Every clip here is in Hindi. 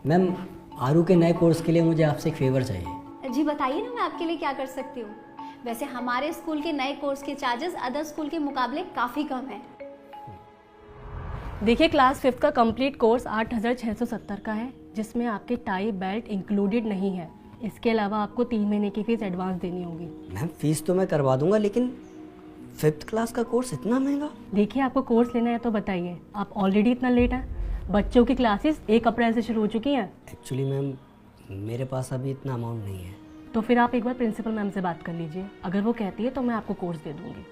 मैम, आरू के नए कोर्स के लिए मुझे आपसे एक फेवर चाहिए। जी बताइए ना, मैं आपके लिए क्या कर सकती हूँ। वैसे हमारे स्कूल के नए कोर्स के चार्जेस अदर स्कूल के मुकाबले काफ़ी कम है। देखिए, क्लास 5 का कंप्लीट कोर्स 8,670 का है, जिसमें आपके टाई बेल्ट इंक्लूडेड नहीं है। इसके अलावा आपको 3 महीने की फीस एडवांस देनी होगी। मैम, फीस तो मैं करवा दूंगा, लेकिन 5th क्लास का कोर्स इतना महंगा? देखिए, आपको कोर्स लेना है तो बताइए। आप ऑलरेडी इतना लेट हैं। बच्चों की क्लासेस 1 अप्रैल से शुरू हो चुकी हैं। एक्चुअली मैम, मेरे पास अभी इतना अमाउंट नहीं है। तो फिर आप एक बार प्रिंसिपल मैम से बात कर लीजिए। अगर वो कहती है तो मैं आपको कोर्स दे दूंगी।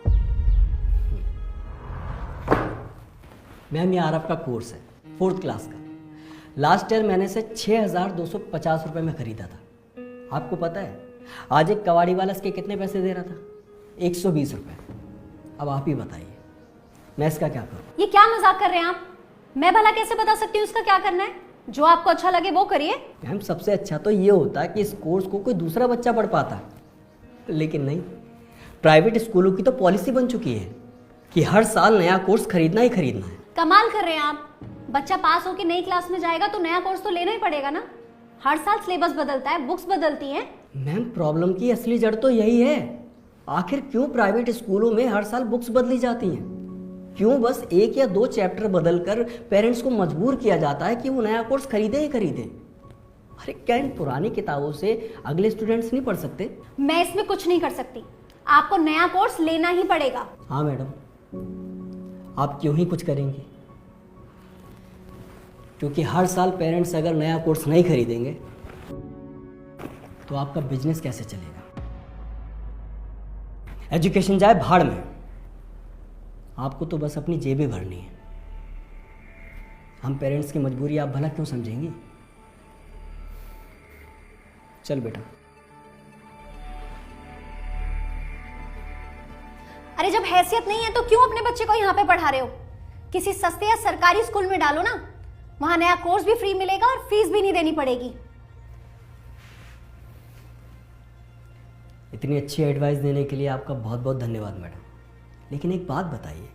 मैम, ये आर का कोर्स है 4th क्लास का। लास्ट ईयर मैंने इसे 6,250 रुपये में ख़रीदा था। आपको पता है आज एक कबाड़ी वाला इसके कितने पैसे दे रहा था? 120 रुपये। अब आप ही बताइए, मैं इसका क्या करूँ? ये क्या मजाक कर रहे हैं आप? मैं भला कैसे बता सकती हूँ इसका क्या करना है? जो आपको अच्छा लगे वो करिए। मैम, सबसे अच्छा तो ये होता है कि इस कोर्स को कोई दूसरा बच्चा पढ़ पाता, लेकिन नहीं। प्राइवेट स्कूलों की तो पॉलिसी बन चुकी है कि हर साल नया कोर्स खरीदना ही खरीदना है। कमाल कर रहे हैं आप। बच्चा पास होकर नई क्लास में जाएगा तो नया कोर्स तो लेना ही पड़ेगा ना। हर साल सिलेबस बदलता है, बुक्स बदलती हैं। मैम, प्रॉब्लम की असली जड़ तो यही है। आखिर क्यों प्राइवेट स्कूलों में हर साल बुक्स बदली जाती हैं? क्यों बस 1 या 2 चैप्टर बदलकर पेरेंट्स को मजबूर किया जाता है कि वो नया कोर्स खरीदे ही खरीदे? अरे क्या इन पुरानी किताबों से अगले स्टूडेंट्स नहीं पढ़ सकते? मैं इसमें कुछ नहीं कर सकती। आपको नया कोर्स लेना ही पड़ेगा। हाँ मैडम, आप क्यों ही कुछ करेंगी? क्योंकि हर साल पेरेंट्स अगर नया कोर्स नहीं खरीदेंगे तो आपका बिजनेस कैसे चलेगा? एजुकेशन जाए भाड़ में, आपको तो बस अपनी जेबें भरनी है। हम पेरेंट्स की मजबूरी आप भला क्यों समझेंगी? चल बेटा। अरे जब हैसियत नहीं है तो क्यों अपने बच्चे को यहाँ पे पढ़ा रहे हो? किसी सस्ते या सरकारी स्कूल में डालो ना, वहां नया कोर्स भी फ्री मिलेगा और फीस भी नहीं देनी पड़ेगी। इतनी अच्छी एडवाइस देने के लिए आपका बहुत बहुत धन्यवाद मैडम। लेकिन एक बात बताइए,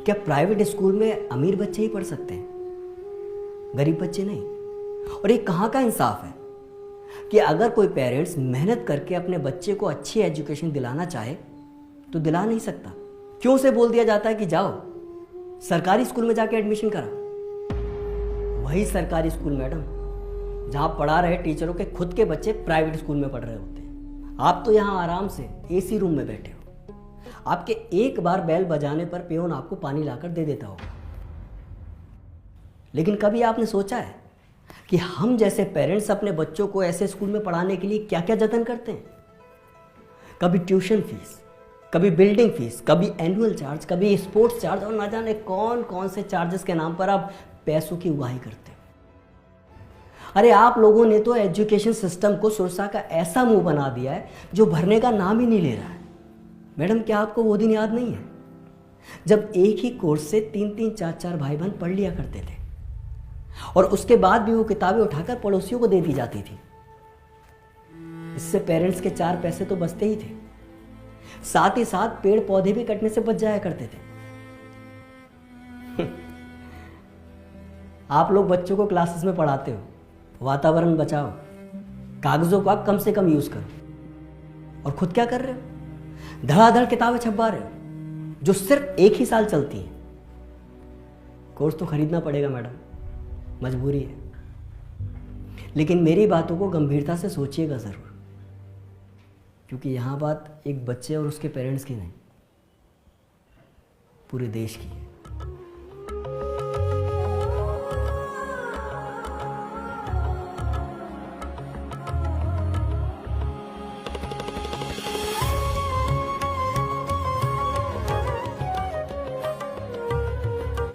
क्या प्राइवेट स्कूल में अमीर बच्चे ही पढ़ सकते हैं, गरीब बच्चे नहीं? और ये कहाँ का इंसाफ है कि अगर कोई पेरेंट्स मेहनत करके अपने बच्चे को अच्छी एजुकेशन दिलाना चाहे तो दिला नहीं सकता? क्यों उसे बोल दिया जाता है कि जाओ सरकारी स्कूल में जाके एडमिशन करा? वही सरकारी स्कूल मैडम जहाँ पढ़ा रहे टीचरों के खुद के बच्चे प्राइवेट स्कूल में पढ़ रहे होते हैं। आप तो यहाँ आराम से एसी रूम में बैठे हो। आपके एक बार बेल बजाने पर पियोन आपको पानी लाकर दे देता होगा। लेकिन कभी आपने सोचा है कि हम जैसे पेरेंट्स अपने बच्चों को ऐसे स्कूल में पढ़ाने के लिए क्या क्या जतन करते हैं? कभी ट्यूशन फीस, कभी बिल्डिंग फीस, कभी एनुअल चार्ज, कभी स्पोर्ट्स चार्ज, और ना जाने कौन कौन से चार्जेस के नाम पर आप पैसों की उगाही करते हो। अरे आप लोगों ने तो एजुकेशन सिस्टम को सुरसा का ऐसा मुंह बना दिया है जो भरने का नाम ही नहीं ले रहा है। मैडम, क्या आपको वो दिन याद नहीं है जब एक ही कोर्स से 3-3, 4-4 भाई बहन पढ़ लिया करते थे और उसके बाद भी वो किताबें उठाकर पड़ोसियों को दे दी जाती थी? इससे पेरेंट्स के 4 पैसे तो बचते ही थे, साथ ही साथ पेड़ पौधे भी कटने से बच जाया करते थे। आप लोग बच्चों को क्लासेस में पढ़ाते हो वातावरण बचाओ, कागजों का कम से कम यूज करो, और खुद क्या कर रहे हो? धड़ाधड़ किताबें छपवा रहे हो जो सिर्फ 1 ही साल चलती हैं। कोर्स तो खरीदना पड़ेगा मैडम, मजबूरी है। लेकिन मेरी बातों को गंभीरता से सोचिएगा ज़रूर, क्योंकि यहाँ बात एक बच्चे और उसके पेरेंट्स की नहीं, पूरे देश की है।